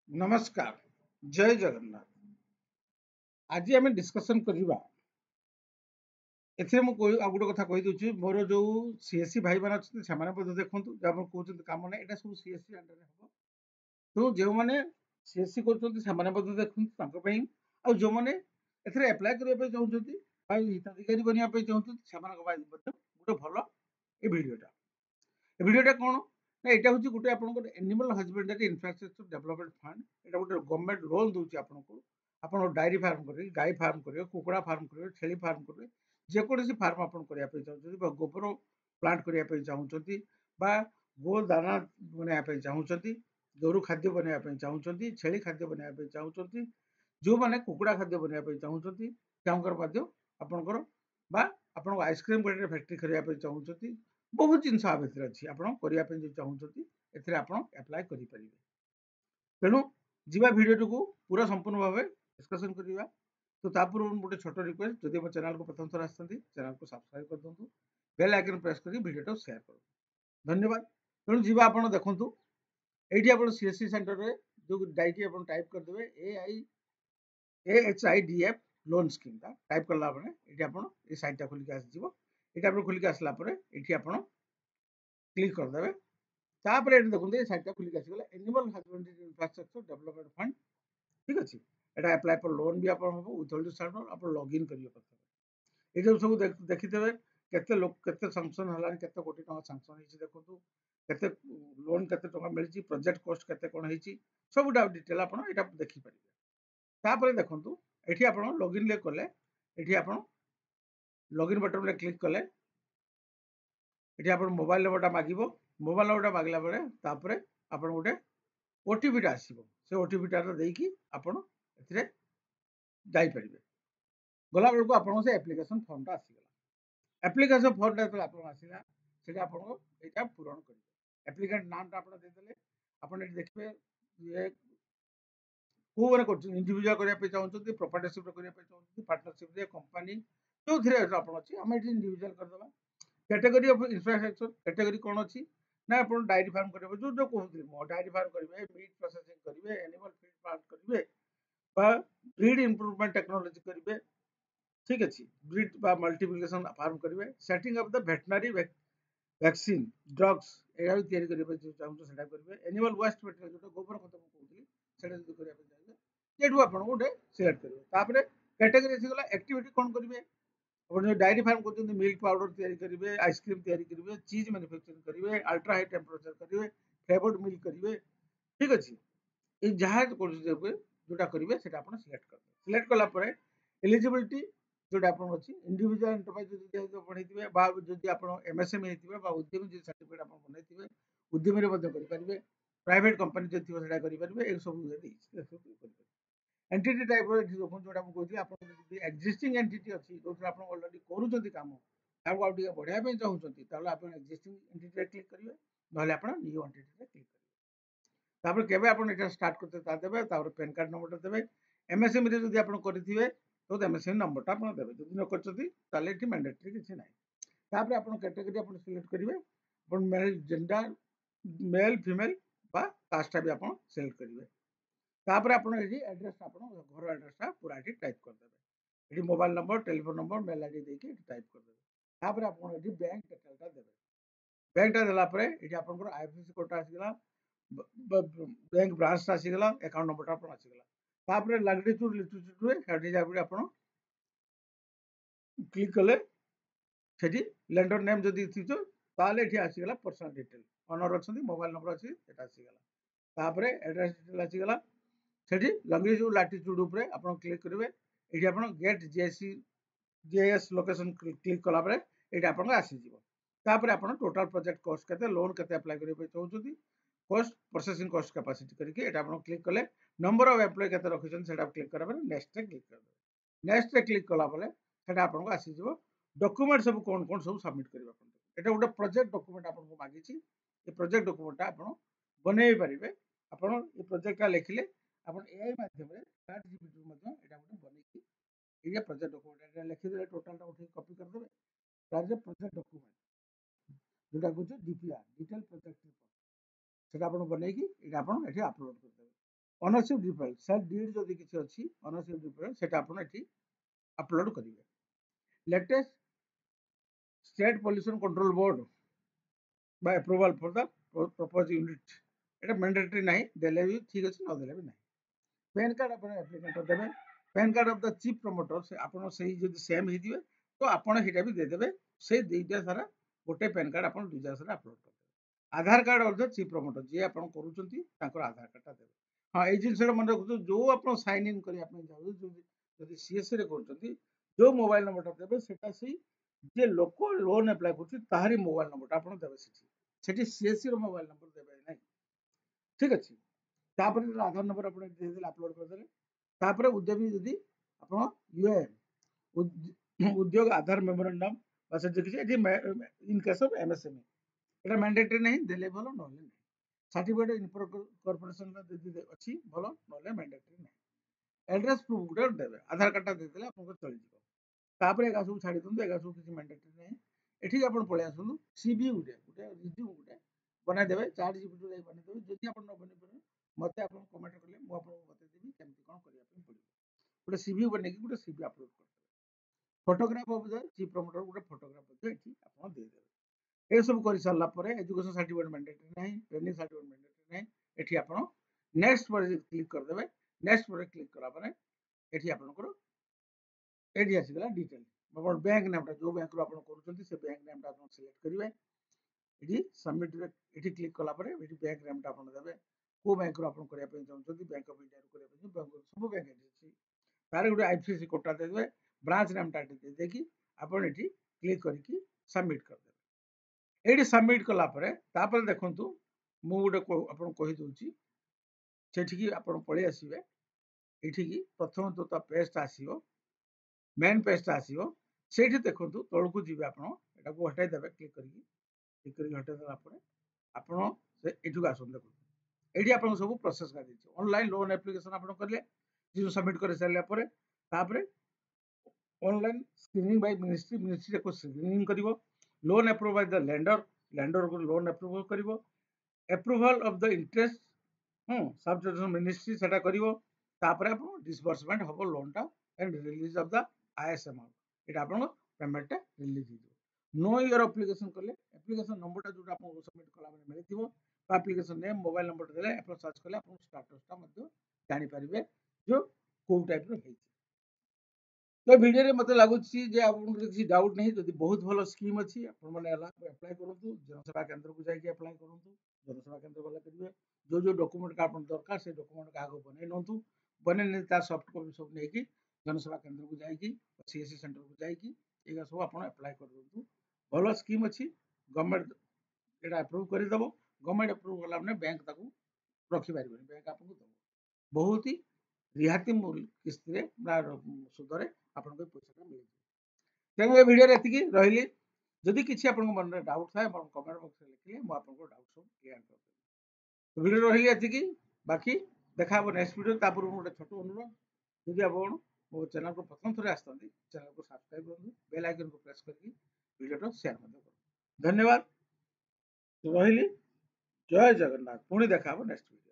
नमस्कार जय जगन्नाथ। आज आम डिस्कसन करवा गोटे कथा कहीदे मोर जो सीएससी भाई मैंने अच्छे से देखूँ जब कहते कम ना यहाँ सब सीएससी अंडर हम तो जो मैंने सीएससी कर देखते जो मैंने एप्लाय करने चाहते हिताधिकारी बनवाई चाहते गोटे भल ये भिडटा भिडटा कौन ना यहाँ हूँ गोटे आप animal husbandry infrastructure development fund यहाँ गोटे गवर्नमेंट लोन दूसरी आपको आप डायरी फार्म करेंगे गाई फार्म करेंगे कुकुड़ा फार्म करेंगे छेली फार्म करेंगे जेकोसी फार्म आप करने चाहते गोबर प्लांट करने चाहते गो दाना बनवाई चाहते गोरु खाद्य बनवाई चाहते छेली खाद्य बनवाई चाहते जो मैंने कुकुड़ा खाद्य बनवाई चाहते आपंकर आप आइसक्रीम फैक्ट्री करने चाहते बहुत जिन अच्छी आपड़ी चाहते एप्लाय करेंगे तेणु जीवा भिडियो को पूरा संपूर्ण भाव डिस्कसन करवा तो पूर्व गोटे छोट रिक्वेस्ट जदि मो चैनल को प्रथम थर आसती चैनल को सब्सक्राइब कर दिखाँ बेल आइकन प्रेस कर भिडियो सेयार कर धन्यवाद। तेणु जीवा आप देखूँ ये आप सीएससी सेंटर में जो जाइए टाइप करदे AHIDF लोन स्कीम टाइप कला ये आप सैटा खोलिक आसो ये खोलिक आसला ये आप क्लिक करदे तापर ये देखते ये साइटा खोलिक आसगला animal husbandry infrastructure development fund ठीक अच्छे यहाँ अप्लाई फॉर लोन भी आप विथहोल्ड स्टार्ट आप लॉगिन करेंगे ये जो सब देखिथे केते लोग केते सैंक्शन है केते कोटी टका सैंक्शन होती देखो केते लोन केते टका मिली प्रोजेक्ट कॉस्ट केते कौन होती सब डिटेल आप देखिपारे तापर देखो ये आप लॉगिन कले ये आप लॉगिन बटन में क्लिक कले ये आप मोबाइल नंबरटा मागिब मोबाइल नंबरटा मागला बेले आप गोटे ओटीपीटा आसो से ओटीपीटा देकी आपड़ जापर गला बेलू आप एप्लिकेशन फॉर्मटा आसीगला एप्लिकेशन फॉर्मटा जो आप आसला से आपको यहाँ पूरण करेंगे एप्लिकेंट नाम आप देदेले आप देखिए ये कौ मैंने इंडिविजुआल करने चाहते प्रोपर्टरशिप करने चाहते पार्टनरशिप कंपानी जो थे आप अच्छी आम ये इंडिविजुआल करदे कैटेगरी ऑफ इंफ्रास्ट्रक्चर कैटेगरी कौन अच्छी ना आप डायरी फार्म करेंगे जो जो कहते डायरी फार्म करेंगे मीट प्रोसेसिंग करेंगे एनिमल फीड प्लांट करेंगे ब्रीड इम्प्रूवमेंट टेक्नोलॉजी करेंगे ठीक अच्छे ब्रीड मल्टीप्लिकेशन फार्म करेंगे setting of the veterinary vaccine drugs यहाँ भी चाहते करेंगे एनिमल वेस्ट मटेरियल जो गोबर खत कहती से चाहिए ये आप गोटे सिलेक्ट करेंगे कैटेगरी आसीगला एक्टिविटी कौन करेंगे जो डायरी फार्म कर मिल्क पाउडर करेंगे आइसक्रीम करेंगे चीज मैन्युफैक्चरिंग करेंगे अल्ट्रा हाई टेम्परेचर करेंगे फ्लेवर्ड मिल्क करेंगे ठीक अच्छे ये जहाँ जोटा करेंगे सिलेक्ट कलापर एलिजिबिलिटी जोटा आप अच्छी इंडिविजुअल एंटरप्राइज बढ़े जब आप एमएसएमई होते उद्यमी सर्टिफिकेट आप बनते उद्यमी करेंगे प्राइवेट कंपनी जो थी करेंगे ये सब एंटिटी टाइप देखो जोटा मुझे आप एक्जिस्टिंग एंटिटी अच्छी जो आप अलरेडी करूँ कम आपको बढ़ाई चाहते आप एक्जिस्टिंग एंटिटी क्लिक करेंगे ना आप न्यू एंटिटी क्लिक करेंगे केवे आप स्टार्ट करते देवे पैन कार्ड नंबर देवे एमएसएमई जब आप करेंगे तो एमएसएमई नंबरटा आप देवे जब न कर मैंडेटरी किसी ना आप कैटेगरी आप सिलेक्ट करेंगे male gender male female Costa भी आप सिलेक्ट करेंगे तापर आप एड्रेस आप घर एड्रेसटा पूरा ये टाइप करदे ये mobile number telephone number mail ID देके टाइप करदे तापर आप बैंक डिटेलटा देवे बैंकटा देलापर ये आप आईएफएससी कोडटा आसीगला बैंक ब्रांचटा आसीगला अकाउंट नंबरटा आप आसीगला तापर लैटिट्यूड लिटिट्यूड आप क्लिक कले सेठी लेंडर नेम जदि थी ताले ये आसीगला पर्सनल डिटेल ओनर अच्छा मोबाइल नंबर अच्छी आसीगला तापर एड्रेस डिटेल आसीगला सेठी लंगेज लैटिट्यूड उपर आप क्लिक करेंगे ये आप गेट जीएस लोकेशन क्लिक कलापर ये आप आसीज तापर आप टोटाल प्रोजेक्ट कॉस्ट के लोन के अप्लाई करने चाहते कॉस्ट प्रोसेसिंग कॉस्ट कैपेसिटी करके क्लिक कले नंबर ऑफ एम्प्लॉय के रखिए क्लिक करा नेक्स्ट क्लिक कर नेक्स्ट क्लिक कलापर से आपको आसीज डॉक्यूमेंट सब कौन कौन सब सबमिट करेंगे ये गोटे प्रोजेक्ट डॉक्यूमेंट आपको मागी ये प्रोजेक्ट डॉक्यूमेंटा आप बनई पारे आप प्रोजेक्टा लिखिले आप एआई माध्यम चैट जीपीटी गोटे बनई ये प्रोजेक्ट डॉक्यूमेंट लिखिदे टोटाल उठे कॉपी करदे प्रोजेक्ट डॉक्यूमेंट जोटा कह डीपीआर डिटेल प्रोजेक्ट रिपोर्ट से बनई आप अपलोड करदे ओनरशिप डिफरेंस सर डीड जदि किसी अच्छी ओनरशिप डिफरेंस सेटा आपण एठी अपलोड करिवे। Latest state pollution control board by approval for the propose unit एटा मैंडेटरी नहीं देले भी ठीक अछि न देले भी नहीं। पैन कार्ड आपण एप्लीकेंट देबे PAN card of the chief promoter से आपण सही जदि सेम ही दिबे तो आपण हेटा भी दे देबे से दुईटा सारा गोटे पैन कार्ड आपण दुईटा सारा अपलोड कर देबे। Aadhaar card of the chief promoter जे आपण करूचंती तांकर आधार कार्डटा देबे। हाँ ये जिनसा मन रखु जो आप साइन इन करें सीएससी रे करछंती जो मोबाइल नंबरटा देबे सेटा से जे लोक लोन अप्लाई करछि ताहारी मोबाइल नंबरटा आपण देबे सेठी सीएससी रो मोबाइल नंबर देबे नै। ठीक अछि तापर आधार नंबर आपण दे देले अपलोड कर देले तापर उद्यमी जदी आपण यूएएन उद्योग आधार मेमोरेंडम बस जे कि in case of MSME Etah mandatory नहीं देले भलो न नहीं। सर्टिफिकेट इनकॉर्पोरेशन अच्छी भल ना मैंडेटरी ना एड्रेस प्रूफ गोटे देवे आधार कार्डटा देदेले आपको चली तापर एका सब छाड़ी दिंतु एका सब किसी मैंडेटरी नहीं। एठी आपण पळे आसनु सीबी गोटे गोटे रिज्यूम गोटे बनाई देबे चार्ट जीपीटी रे बनाई देबे जदि आपण न बने पारे मते आपण कमेंट करले मु आपन बते देबी केमति कोन करिया पे पड़िबो गोटे सीबी बने कि गोटे सीबी अपलोड कर photograph of the chief promoter गोटे फोटोग्राफ दे एठी आपण दे देबे। ये सब कर सारा पर एजुकेशन सर्टिफिकेट मैंडेटरी नहीं ट्रेनिंग सर्टिफिकेट मैंडेटरी नहीं एठी आपण नेक्स्ट पर क्लिक कर देबे नेक्स्ट पर क्लिक करा पर एठी आपनकर एडी आसीगला डिटेल अपन बैंक नामटा जो बैंक रो आपण करूछंती से बैंक नामटा आपण सिलेक्ट करिवे एडी सबमिट रे एठी क्लिक कला पर एठी बैंक नामटा आपण देबे को बैंक रो आपण करिया पे चाहछंती बैंक ऑफ इंडिया रो करिया पे बैंक सब बैंक एडी तारे गुटे आईसीआईसी कोडटा देबे ब्रांच नामटा दे देखि आपण एठी क्लिक करके सबमिट कर देबे। एडी सबमिट कला पर तापर देखंतु मु गुटे आपण कहि दोछि सेठी की आपण पळे आसीबे एठी की प्रथम तो पेजटा आसीबो मेन पेजटा आसीबो सेठी देखंतु तळकु जिबे आपण एटा को हटाई देबे क्लिक करके हटाई देला पर आपण से एठु आसन देखो एठी आपण सब प्रोसेस कर दिछि ऑनलाइन लोन एप्लीकेशन आपण करले जो सबमिट कर सारला पर तापर online screening by ministry ministry को स्क्रीनिंग करिवो loan approve by the lender lender को लोन अप्रूव करिवो approval of the interest sub ministry सेटा करिवो तापर आपण डिसबर्समेंट हबो लोनटा and release of the IS amount एटा आपण पेमेंट रिलीज हो नो योर एप्लीकेशन करले एप्लीकेशन नंबरटा जोटा आपण सबमिट कला माने मिलिथिबो एप्लीकेशन नेम मोबाइल नंबर देले आपण सर्च करले आपण स्टेटसटा मध्ये जानि परिबे जो को टाइप रो हेछि। तो वीडियो रे मते लागुछि जे आपन किछि डाउट नहीं जदि बहुत भलो स्कीम अछि आपन माने अप्लाई करंतु जनसेवा केंद्र को जाई के अप्लाई करंतु जनसेवा केंद्र वाला करिवे जो जो डॉक्यूमेंट का आपन दरकार से डॉक्यूमेंट का आगो बनै नंतु बने ने तार सॉफ्ट कॉपी सब नै कि जनसेवा केंद्र को जाई कि सीएससी सेंटर को जाई कि एगा सब आपन अप्लाई कर दंतु भलो स्कीम अछि गवर्नमेंट एटा अप्रूव करि दबो गवर्नमेंट अप्रूव वाला ने बैंक ताकू रखि पारिबो बैंक आपन को दबो बहुत ही रिहाती मूल्य किस्त रे सुदरे आपन को पैसा मिल तेणु ए वीडियो एतिकी रही जदि किसी आपन मन में डाउट थाए कमेंट बॉक्स में लिखिले मु आपन को डाउट सब क्लियर कर देबी। वीडियो रही एतिकी बाकी देखा हम नेक्स्ट वीडियो तापर गोटे छोट अनुरोध जदि आपन मो चैनल को प्रथम थरे आस्तंती चैनल को सब्सक्राइब करनु बेल आइकन को प्रेस करके वीडियो को शेयर मत करू। धन्यवाद रही जय जगन्नाथ पुणी देखा हम नेक्स्ट वीडियो।